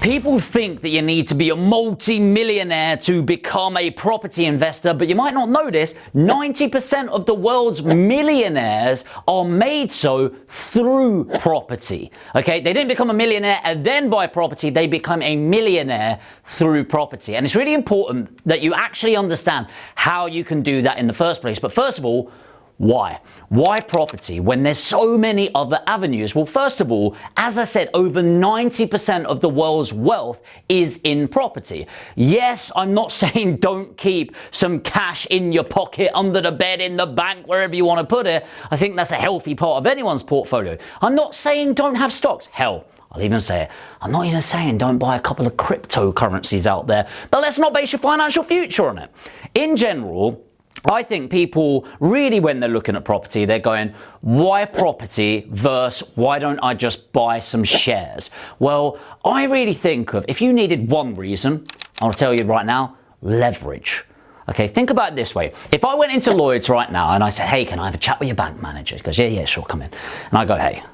People think that you need to be a multi-millionaire to become a property investor, but you might not know this, 90% of the world's millionaires are made so through property. Okay, they didn't become a millionaire and then buy property, they become a millionaire through property. And it's really important that you actually understand how you can do that in the first place. But first of all, why? Why property when there's so many other avenues? Well, first of all, as I said, over 90% of the world's wealth is in property. Yes, I'm not saying don't keep some cash in your pocket, under the bed, in the bank, wherever you want to put it. I think that's a healthy part of anyone's portfolio. I'm not saying don't have stocks. Hell, I'll even say it. I'm not even saying don't buy a couple of cryptocurrencies out there, but let's not base your financial future on it. In general, I think people really, when they're looking at property, they're going, why property versus why don't I just buy some shares? Well, I really think of, if you needed one reason, I'll tell you right now, leverage. Okay, think about it this way. If I went into Lloyd's right now and I said, hey, can I have a chat with your bank manager? He goes, yeah, sure, come in. And I go, hey,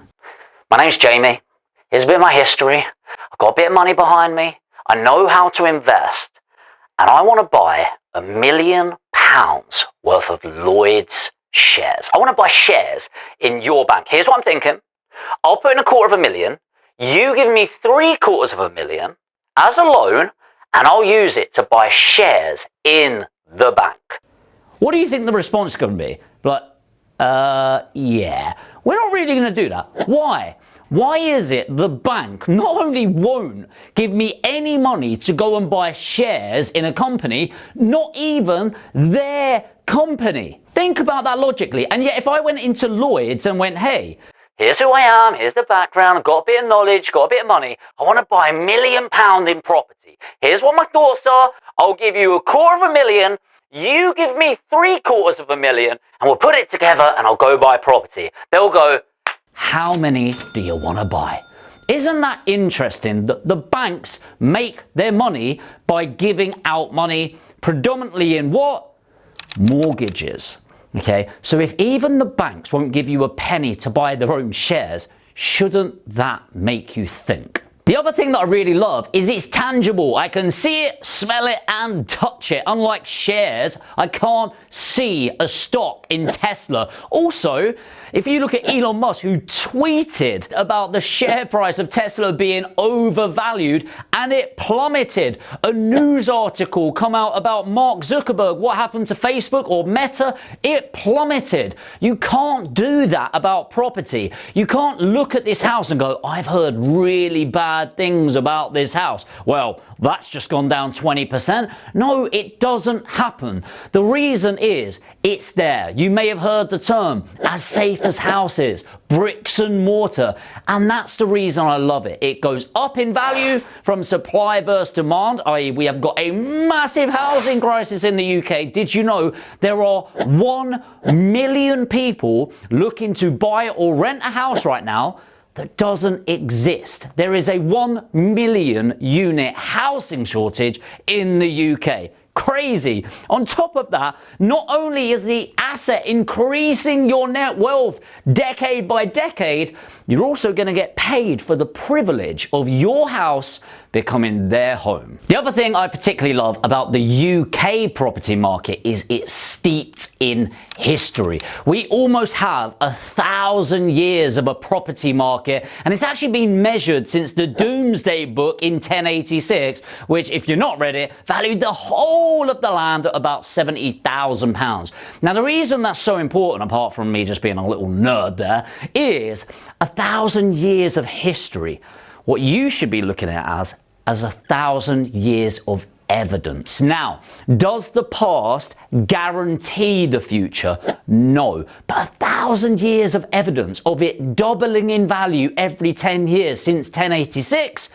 my name's Jamie. Here's a bit of my history. I've got a bit of money behind me. I know how to invest. And I want to buy £1 million worth of Lloyd's shares. I want to buy shares in your bank. Here's what I'm thinking. I'll put in $250,000. You give me $750,000 as a loan, and I'll use it to buy shares in the bank. What do you think the response is going to be? Like, yeah, we're not really going to do that. Why? Why is it the bank not only won't give me any money to go and buy shares in a company, not even their company? Think about that logically. And yet if I went into Lloyd's and went, hey, here's who I am, here's the background, I've got a bit of knowledge, got a bit of money, I want to buy £1 million in property. Here's what my thoughts are. I'll give you $250,000. You give me $750,000 and we'll put it together and I'll go buy property. They'll go, how many do you want to buy? Isn't that interesting that the banks make their money by giving out money predominantly in what? Mortgages. Okay, so if even the banks won't give you a penny to buy their own shares, shouldn't that make you think? The other thing that I really love is it's tangible. I can see it, smell it, and touch it. Unlike shares, I can't see a stock in Tesla. Also, if you look at Elon Musk, who tweeted about the share price of Tesla being overvalued, and it plummeted. A news article come out about Mark Zuckerberg, what happened to Facebook or Meta, it plummeted. You can't do that about property. You can't look at this house and go, I've heard really bad things about this house. Well, that's just gone down 20%. No, it doesn't happen. The reason is it's there. You may have heard the term as safe as houses, bricks and mortar, and that's the reason I love it. It goes up in value from supply versus demand, i.e. we have got a massive housing crisis in the UK. Did you know there are 1 million people looking to buy or rent a house right now that doesn't exist? There is a 1 million unit housing shortage in the UK. Crazy. On top of that, not only is the asset increasing your net wealth decade by decade, you're also going to get paid for the privilege of your house becoming their home. The other thing I particularly love about the UK property market is it's steeped in history. We almost have 1,000 years of a property market, and it's actually been measured since the Doomsday Book in 1086, which, if you're not read it, valued the whole of the land at about £70,000. Now, the reason that's so important, apart from me just being a little nerd there, is 1,000 years of history. What you should be looking at as 1,000 years of evidence. Now, does the past guarantee the future? No. But 1,000 years of evidence of it doubling in value every 10 years since 1086,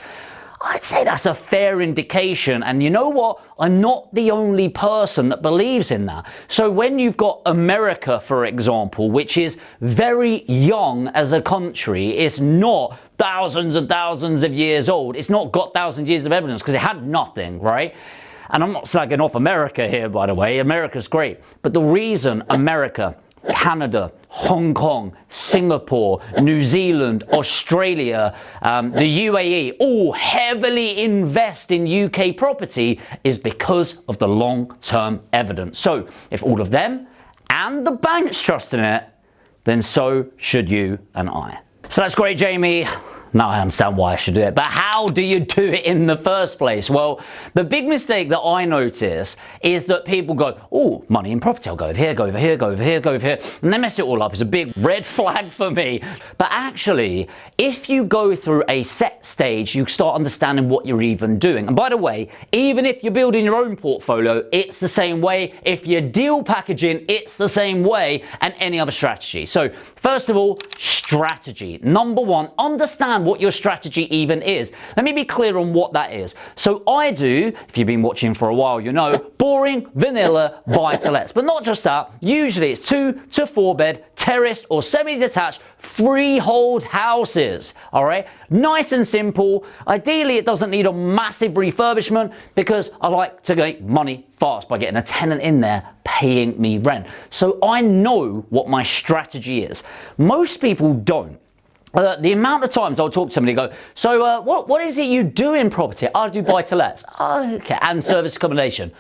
I'd say that's a fair indication. And you know what? I'm not the only person that believes in that. So when you've got America, for example, which is very young as a country, it's not thousands and thousands of years old. It's not got thousands of years of evidence because it had nothing, right? And I'm not slagging off America here, by the way. America's great. But the reason America Canada, Hong Kong, Singapore, New Zealand, Australia, the UAE all heavily invest in UK property is because of the long-term evidence. So if all of them and the banks trust in it, then so should you and I. So that's great, Jamie. Now I understand why I should do it. But how do you do it in the first place? Well, the big mistake that I notice is that people go, oh, money in property. I'll go over here, go over here, go over here, go over here. And they mess it all up. It's a big red flag for me. But actually, if you go through a set stage, you start understanding what you're even doing. And by the way, even if you're building your own portfolio, it's the same way. If you're deal packaging, it's the same way, and any other strategy. So first of all, strategy. Number one, understand what your strategy even is. Let me be clear on what that is. So I do, if you've been watching for a while, you know, boring, vanilla buy-to-lets. But not just that, usually it's 2 to 4 bed, terraced or semi-detached freehold houses. All right, nice and simple. Ideally, it doesn't need a massive refurbishment because I like to make money fast by getting a tenant in there paying me rent. So I know what my strategy is. Most people don't. The amount of times I'll talk to somebody and go, so what is it you do in property? I do buy-to-lets. Oh, okay, and service accommodation.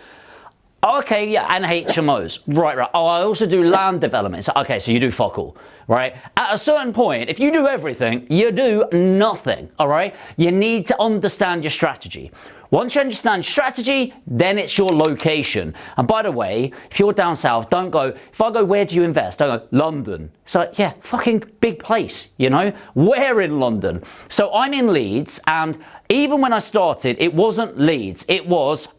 Okay, yeah, and HMOs. Right. Oh, I also do land developments. Okay, so you do fuck all, right? At a certain point, if you do everything, you do nothing, all right? You need to understand your strategy. Once you understand strategy, then it's your location. And by the way, if you're down south, don't go, if I go, where do you invest? Don't go, London. It's like, yeah, fucking big place, you know? Where in London? So I'm in Leeds, and even when I started, it wasn't Leeds, it was,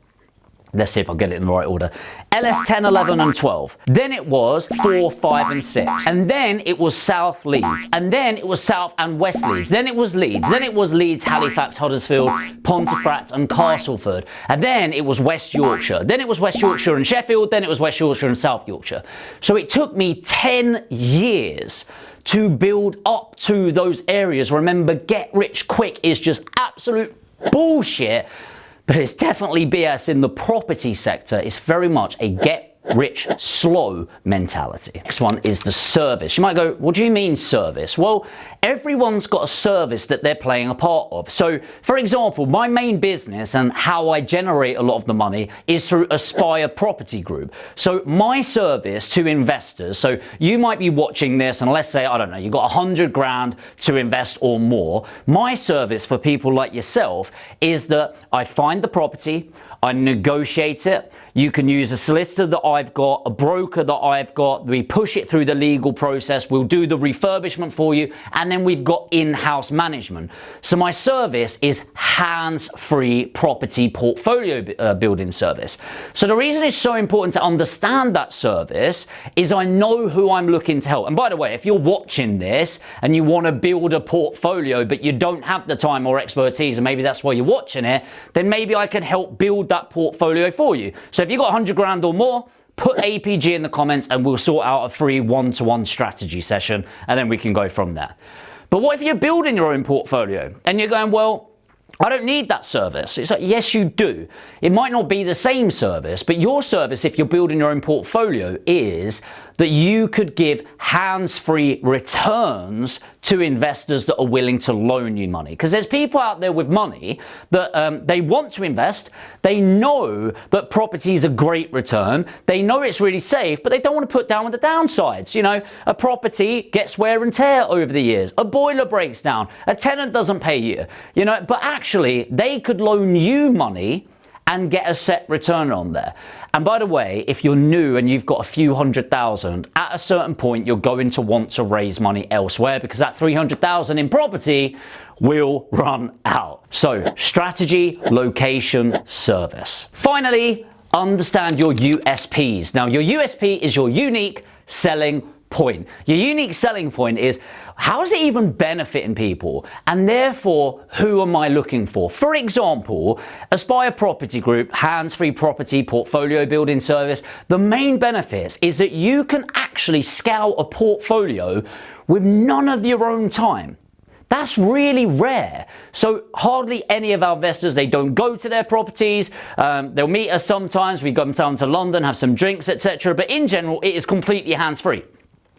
let's see if I get it in the right order, LS 10, 11 and 12. Then it was 4, 5 and 6. And then it was South Leeds. And then it was South and West Leeds. Then it was Leeds. Then it was Leeds, Halifax, Huddersfield, Pontefract and Castleford. And then it was West Yorkshire. Then it was West Yorkshire and Sheffield. Then it was West Yorkshire and South Yorkshire. So it took me 10 years to build up to those areas. Remember, get rich quick is just absolute bullshit. But it's definitely BS in the property sector. It's very much a get rich slow mentality. Next one is the service. You might go, what do you mean service? Well, everyone's got a service that they're playing a part of. So, for example, my main business and how I generate a lot of the money is through Aspire Property Group. So my service to investors, so you might be watching this and let's say, I don't know, you got 100 grand to invest or more. My service for people like yourself is that I find the property, I negotiate it. You can use a solicitor that I've got, a broker that I've got. We push it through the legal process. We'll do the refurbishment for you. And then we've got in-house management. So my service is hands-free property portfolio building service. So the reason it's so important to understand that service is I know who I'm looking to help. And by the way, if you're watching this and you want to build a portfolio, but you don't have the time or expertise, and maybe that's why you're watching it, then maybe I can help build that portfolio for you. So if you've got 100 grand or more, put APG in the comments and we'll sort out a free one-to-one strategy session and then we can go from there. But what if you're building your own portfolio and you're going, well, I don't need that service? It's like, yes, you do. It might not be the same service, but your service, if you're building your own portfolio, is that you could give hands-free returns to investors that are willing to loan you money. Because there's people out there with money that they want to invest. They know that property is a great return. They know it's really safe, but they don't want to put down with the downsides. You know, a property gets wear and tear over the years. A boiler breaks down. A tenant doesn't pay you. You know, but actually they could loan you money and get a set return on there. And by the way, if you're new and you've got a few 100,000, at a certain point, you're going to want to raise money elsewhere because that 300,000 in property will run out. So strategy, location, service. Finally, understand your USPs. Now, your USP is your unique selling point. Your unique selling point is, how is it even benefiting people? And therefore, who am I looking for? For example, Aspire Property Group, hands-free property portfolio building service. The main benefits is that you can actually scale a portfolio with none of your own time. That's really rare. So hardly any of our investors, they don't go to their properties. They'll meet us sometimes. We go down to London, have some drinks, etc. But in general, it is completely hands-free.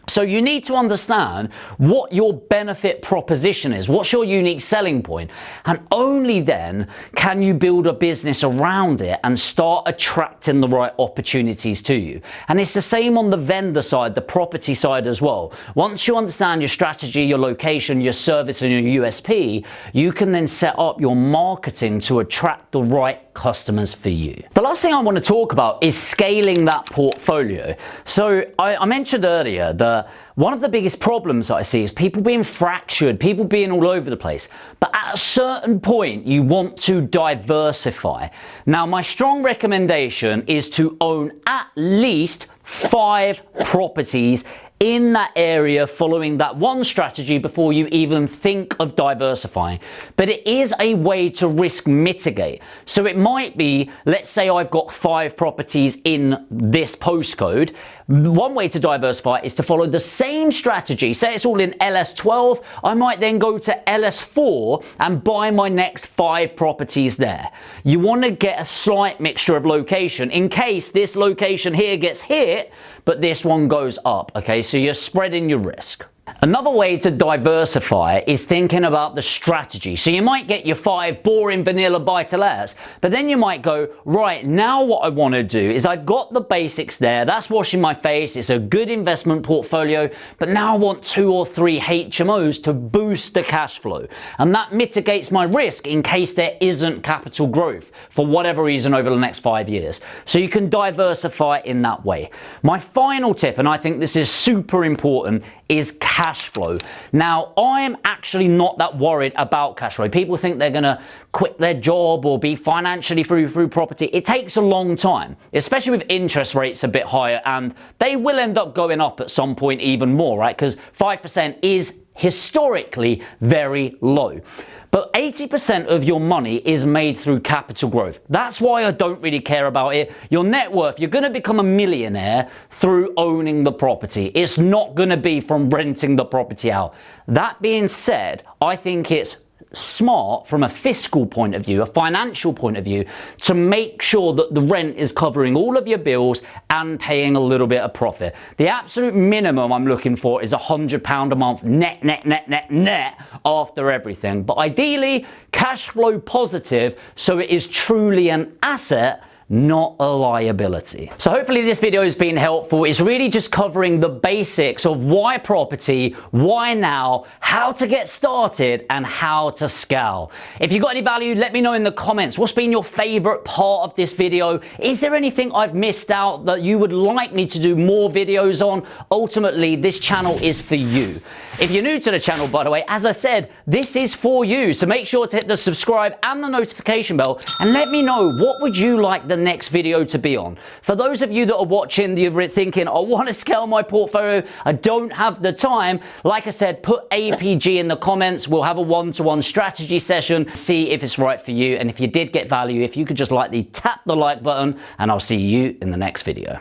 So you need to understand what your benefit proposition is, what's your unique selling point, and only then can you build a business around it and start attracting the right opportunities to you. And it's the same on the vendor side, the property side as well. Once you understand your strategy, your location, your service, and your USP, you can then set up your marketing to attract the right customers for you. The last thing I want to talk about is scaling that portfolio. So I mentioned earlier that one of the biggest problems that I see is people being fractured, people being all over the place. But at a certain point, you want to diversify. Now, my strong recommendation is to own at least 5 properties in that area following that one strategy before you even think of diversifying. But it is a way to risk mitigate. So it might be, let's say I've got 5 properties in this postcode. One way to diversify is to follow the same strategy. Say it's all in LS12, I might then go to LS4 and buy my next 5 properties there. You want to get a slight mixture of location in case this location here gets hit, but this one goes up, okay? So you're spreading your risk. Another way to diversify is thinking about the strategy. So you might get your 5 boring vanilla buy-to-lets, but then you might go, right, now what I want to do is I've got the basics there, that's washing my face, it's a good investment portfolio, but now I want 2 or 3 HMOs to boost the cash flow. And that mitigates my risk in case there isn't capital growth for whatever reason over the next 5 years. So you can diversify in that way. My final tip, and I think this is super important, is cash flow. Now, I'm actually not that worried about cash flow. People think they're going to quit their job or be financially free through property. It takes a long time, especially with interest rates a bit higher, and they will end up going up at some point even more, right? Because 5% is historically very low. But 80% of your money is made through capital growth. That's why I don't really care about it. Your net worth, you're going to become a millionaire through owning the property. It's not going to be from renting the property out. That being said, I think it's smart from a fiscal point of view, a financial point of view, to make sure that the rent is covering all of your bills and paying a little bit of profit. The absolute minimum I'm looking for is £100 a month net after everything. But ideally, cash flow positive, so it is truly an asset, not a liability. So hopefully this video has been helpful. It's really just covering the basics of why property, why now, how to get started, and how to scale. If you got any value, let me know in the comments. What's been your favorite part of this video? Is there anything I've missed out that you would like me to do more videos on? Ultimately, this channel is for you. If you're new to the channel, by the way, as I said, this is for you. So make sure to hit the subscribe and the notification bell, and let me know, what would you like the next video to be on? For those of you that are watching, you're thinking, I want to scale my portfolio, I don't have the time. Like I said, put APG in the comments. We'll have a one-to-one strategy session, see if it's right for you. And if you did get value, if you could just lightly tap the like button, and I'll see you in the next video.